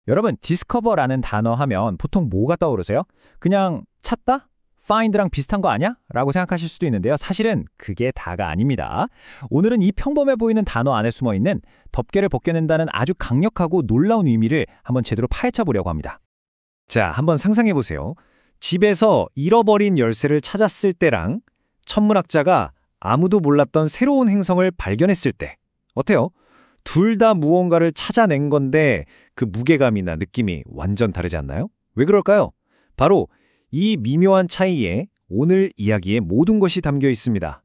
여러분, 디스커버라는 단어 하면 보통 뭐가 떠오르세요? 그냥 찾다? find랑 비슷한 거 아니야? 라고 생각하실 수도 있는데요. 사실은 그게 다가 아닙니다. 오늘은 이 평범해 보이는 단어 안에 숨어있는 덮개를 벗겨낸다는 아주 강력하고 놀라운 의미를 한번 제대로 파헤쳐 보려고 합니다. 자, 한번 상상해 보세요. 집에서 잃어버린 열쇠를 찾았을 때랑 천문학자가 아무도 몰랐던 새로운 행성을 발견했을 때 어때요? 둘 다 무언가를 찾아낸 건데 그 무게감이나 느낌이 완전 다르지 않나요? 왜 그럴까요? 바로 이 미묘한 차이에 오늘 이야기의 모든 것이 담겨 있습니다.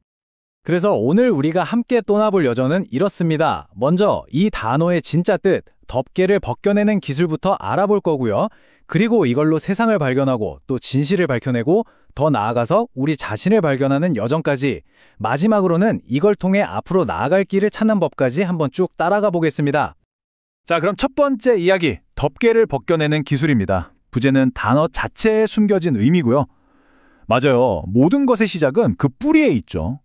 그래서 오늘 우리가 함께 떠나볼 여정은 이렇습니다. 먼저 이 단어의 진짜 뜻, 덮개를 벗겨내는 기술부터 알아볼 거고요. 그리고 이걸로 세상을 발견하고 또 진실을 밝혀내고 더 나아가서 우리 자신을 발견하는 여정까지, 마지막으로는 이걸 통해 앞으로 나아갈 길을 찾는 법까지 한번 쭉 따라가 보겠습니다. 자, 그럼 첫 번째 이야기, 덮개를 벗겨내는 기술입니다. 부제는 단어 자체에 숨겨진 의미고요. 맞아요. 모든 것의 시작은 그 뿌리에 있죠.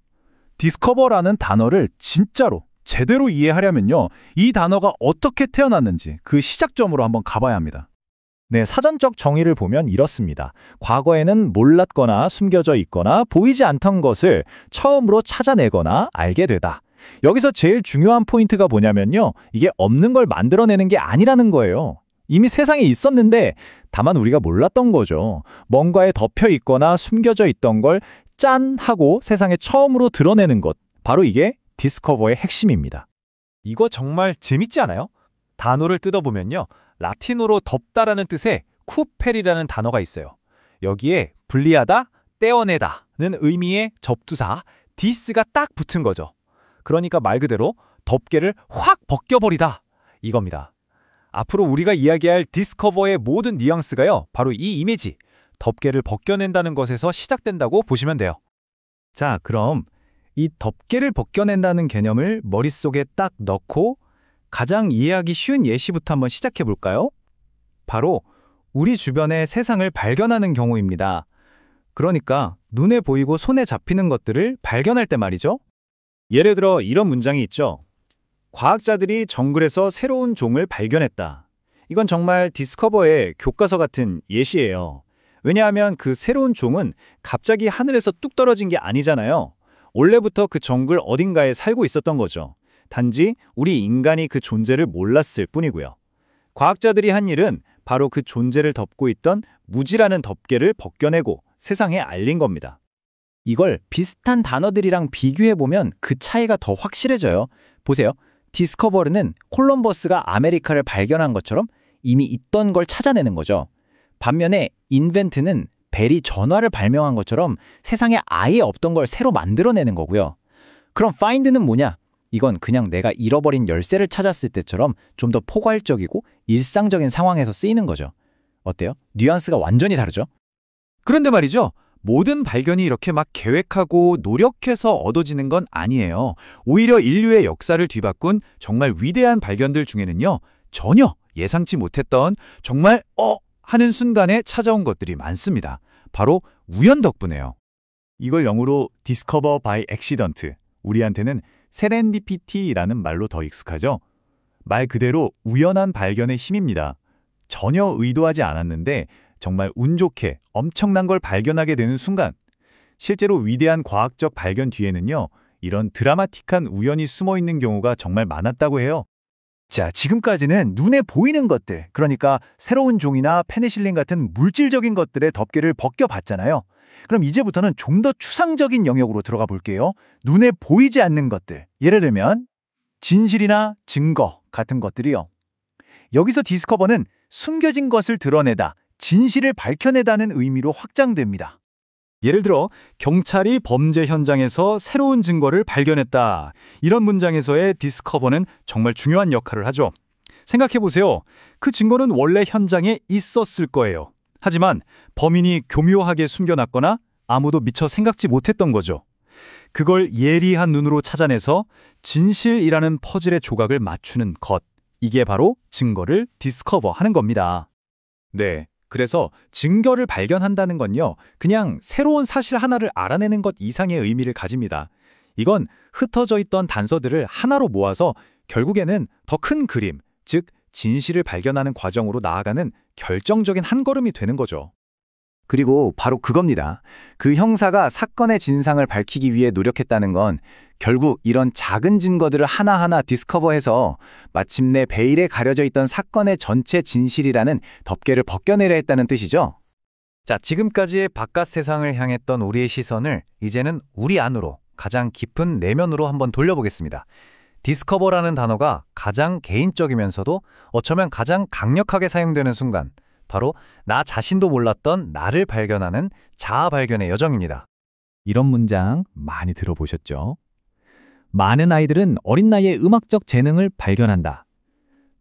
디스커버라는 단어를 진짜로 제대로 이해하려면요, 이 단어가 어떻게 태어났는지 그 시작점으로 한번 가봐야 합니다. 네, 사전적 정의를 보면 이렇습니다. 과거에는 몰랐거나 숨겨져 있거나 보이지 않던 것을 처음으로 찾아내거나 알게 되다. 여기서 제일 중요한 포인트가 뭐냐면요, 이게 없는 걸 만들어내는 게 아니라는 거예요. 이미 세상에 있었는데 다만 우리가 몰랐던 거죠. 뭔가에 덮여 있거나 숨겨져 있던 걸 짠 하고 세상에 처음으로 드러내는 것. 바로 이게 디스커버의 핵심입니다. 이거 정말 재밌지 않아요? 단어를 뜯어보면요, 라틴어로 덮다라는 뜻의 쿠페리라는 단어가 있어요. 여기에 분리하다, 떼어내다는 의미의 접두사 디스가 딱 붙은 거죠. 그러니까 말 그대로 덮개를 확 벗겨버리다, 이겁니다. 앞으로 우리가 이야기할 디스커버의 모든 뉘앙스가요, 바로 이 이미지, 덮개를 벗겨낸다는 것에서 시작된다고 보시면 돼요. 자, 그럼 이 덮개를 벗겨낸다는 개념을 머릿속에 딱 넣고 가장 이해하기 쉬운 예시부터 한번 시작해 볼까요? 바로 우리 주변의 세상을 발견하는 경우입니다. 그러니까 눈에 보이고 손에 잡히는 것들을 발견할 때 말이죠. 예를 들어 이런 문장이 있죠. 과학자들이 정글에서 새로운 종을 발견했다. 이건 정말 디스커버의 교과서 같은 예시예요. 왜냐하면 그 새로운 종은 갑자기 하늘에서 뚝 떨어진 게 아니잖아요. 원래부터 그 정글 어딘가에 살고 있었던 거죠. 단지 우리 인간이 그 존재를 몰랐을 뿐이고요. 과학자들이 한 일은 바로 그 존재를 덮고 있던 무지라는 덮개를 벗겨내고 세상에 알린 겁니다. 이걸 비슷한 단어들이랑 비교해보면 그 차이가 더 확실해져요. 보세요. 디스커버는 콜럼버스가 아메리카를 발견한 것처럼 이미 있던 걸 찾아내는 거죠. 반면에 인벤트는 벨이 전화를 발명한 것처럼 세상에 아예 없던 걸 새로 만들어내는 거고요. 그럼 find는 뭐냐? 이건 그냥 내가 잃어버린 열쇠를 찾았을 때처럼 좀 더 포괄적이고 일상적인 상황에서 쓰이는 거죠. 어때요? 뉘앙스가 완전히 다르죠? 그런데 말이죠, 모든 발견이 이렇게 막 계획하고 노력해서 얻어지는 건 아니에요. 오히려 인류의 역사를 뒤바꾼 정말 위대한 발견들 중에는요, 전혀 예상치 못했던 정말 하는 순간에 찾아온 것들이 많습니다. 바로 우연 덕분에요. 이걸 영어로 discover by accident, 우리한테는 세렌디피티라는 말로 더 익숙하죠? 말 그대로 우연한 발견의 힘입니다. 전혀 의도하지 않았는데 정말 운 좋게 엄청난 걸 발견하게 되는 순간, 실제로 위대한 과학적 발견 뒤에는요, 이런 드라마틱한 우연이 숨어 있는 경우가 정말 많았다고 해요. 자, 지금까지는 눈에 보이는 것들, 그러니까 새로운 종이나 페니실린 같은 물질적인 것들의 덮개를 벗겨봤잖아요. 그럼 이제부터는 좀 더 추상적인 영역으로 들어가 볼게요. 눈에 보이지 않는 것들, 예를 들면 진실이나 증거 같은 것들이요. 여기서 디스커버는 숨겨진 것을 드러내다, 진실을 밝혀내다는 의미로 확장됩니다. 예를 들어 경찰이 범죄 현장에서 새로운 증거를 발견했다. 이런 문장에서의 디스커버는 정말 중요한 역할을 하죠. 생각해보세요. 그 증거는 원래 현장에 있었을 거예요. 하지만 범인이 교묘하게 숨겨놨거나 아무도 미처 생각지 못했던 거죠. 그걸 예리한 눈으로 찾아내서 진실이라는 퍼즐의 조각을 맞추는 것. 이게 바로 증거를 디스커버하는 겁니다. 네. 그래서 증거를 발견한다는 건요, 그냥 새로운 사실 하나를 알아내는 것 이상의 의미를 가집니다. 이건 흩어져 있던 단서들을 하나로 모아서 결국에는 더 큰 그림, 즉 진실을 발견하는 과정으로 나아가는 결정적인 한 걸음이 되는 거죠. 그리고 바로 그겁니다. 그 형사가 사건의 진상을 밝히기 위해 노력했다는 건 결국 이런 작은 증거들을 하나하나 디스커버해서 마침내 베일에 가려져 있던 사건의 전체 진실이라는 덮개를 벗겨내려 했다는 뜻이죠. 자, 지금까지의 바깥 세상을 향했던 우리의 시선을 이제는 우리 안으로, 가장 깊은 내면으로 한번 돌려보겠습니다. 디스커버라는 단어가 가장 개인적이면서도 어쩌면 가장 강력하게 사용되는 순간, 바로 나 자신도 몰랐던 나를 발견하는 자아 발견의 여정입니다. 이런 문장 많이 들어보셨죠? 많은 아이들은 어린 나이에 음악적 재능을 발견한다.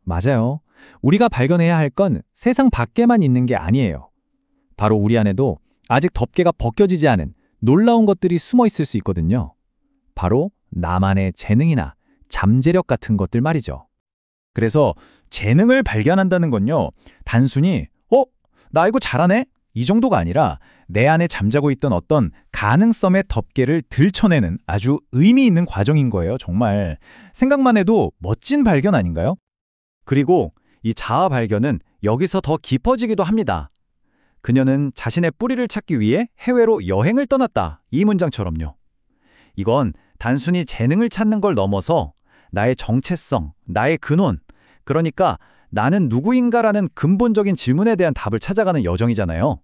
맞아요. 우리가 발견해야 할 건 세상 밖에만 있는 게 아니에요. 바로 우리 안에도 아직 덮개가 벗겨지지 않은 놀라운 것들이 숨어 있을 수 있거든요. 바로 나만의 재능이나 잠재력 같은 것들 말이죠. 그래서 재능을 발견한다는 건요, 단순히 나 이거 잘하네? 이 정도가 아니라 내 안에 잠자고 있던 어떤 가능성의 덮개를 들춰내는 아주 의미 있는 과정인 거예요, 정말. 생각만 해도 멋진 발견 아닌가요? 그리고 이 자아 발견은 여기서 더 깊어지기도 합니다. 그녀는 자신의 뿌리를 찾기 위해 해외로 여행을 떠났다. 이 문장처럼요. 이건 단순히 재능을 찾는 걸 넘어서 나의 정체성, 나의 근원, 그러니까 나는 누구인가라는 근본적인 질문에 대한 답을 찾아가는 여정이잖아요.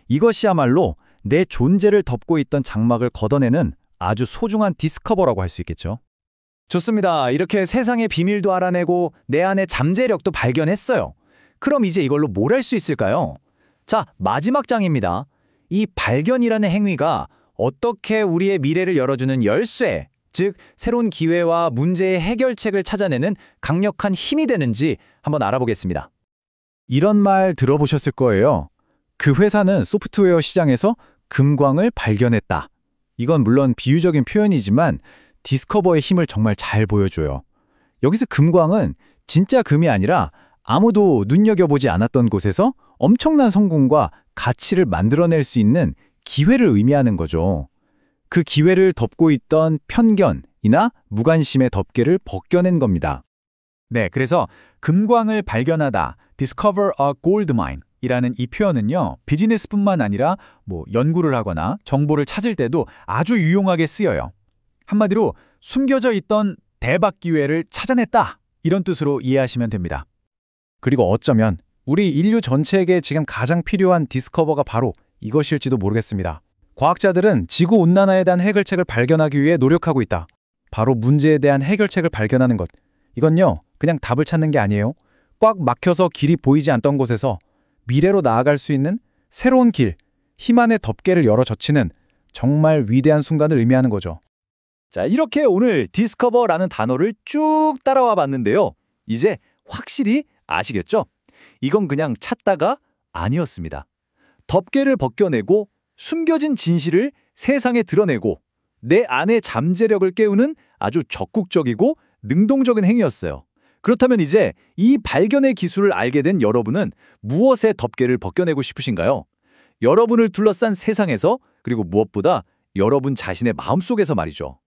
이것이야말로 내 존재를 덮고 있던 장막을 걷어내는 아주 소중한 디스커버라고 할 수 있겠죠. 좋습니다. 이렇게 세상의 비밀도 알아내고 내 안의 잠재력도 발견했어요. 그럼 이제 이걸로 뭘 할 수 있을까요? 자, 마지막 장입니다. 이 발견이라는 행위가 어떻게 우리의 미래를 열어주는 열쇠, 즉 새로운 기회와 문제의 해결책을 찾아내는 강력한 힘이 되는지 한번 알아보겠습니다. 이런 말 들어보셨을 거예요. 그 회사는 소프트웨어 시장에서 금광을 발견했다. 이건 물론 비유적인 표현이지만 디스커버의 힘을 정말 잘 보여줘요. 여기서 금광은 진짜 금이 아니라 아무도 눈여겨보지 않았던 곳에서 엄청난 성공과 가치를 만들어낼 수 있는 기회를 의미하는 거죠. 그 기회를 덮고 있던 편견이나 무관심의 덮개를 벗겨낸 겁니다. 네, 그래서 금광을 발견하다, discover a gold mine 이라는 이 표현은요, 비즈니스뿐만 아니라 연구를 하거나 정보를 찾을 때도 아주 유용하게 쓰여요. 한마디로 숨겨져 있던 대박 기회를 찾아냈다, 이런 뜻으로 이해하시면 됩니다. 그리고 어쩌면 우리 인류 전체에게 지금 가장 필요한 디스커버가 바로 이것일지도 모르겠습니다. 과학자들은 지구온난화에 대한 해결책을 발견하기 위해 노력하고 있다. 바로 문제에 대한 해결책을 발견하는 것. 이건요, 그냥 답을 찾는 게 아니에요. 꽉 막혀서 길이 보이지 않던 곳에서 미래로 나아갈 수 있는 새로운 길, 희망의 덮개를 열어 젖히는 정말 위대한 순간을 의미하는 거죠. 자, 이렇게 오늘 디스커버라는 단어를 쭉 따라와 봤는데요. 이제 확실히 아시겠죠? 이건 그냥 찾다가 아니었습니다. 덮개를 벗겨내고 숨겨진 진실을 세상에 드러내고 내 안의 잠재력을 깨우는 아주 적극적이고 능동적인 행위였어요. 그렇다면 이제 이 발견의 기술을 알게 된 여러분은 무엇의 덮개를 벗겨내고 싶으신가요? 여러분을 둘러싼 세상에서, 그리고 무엇보다 여러분 자신의 마음속에서 말이죠.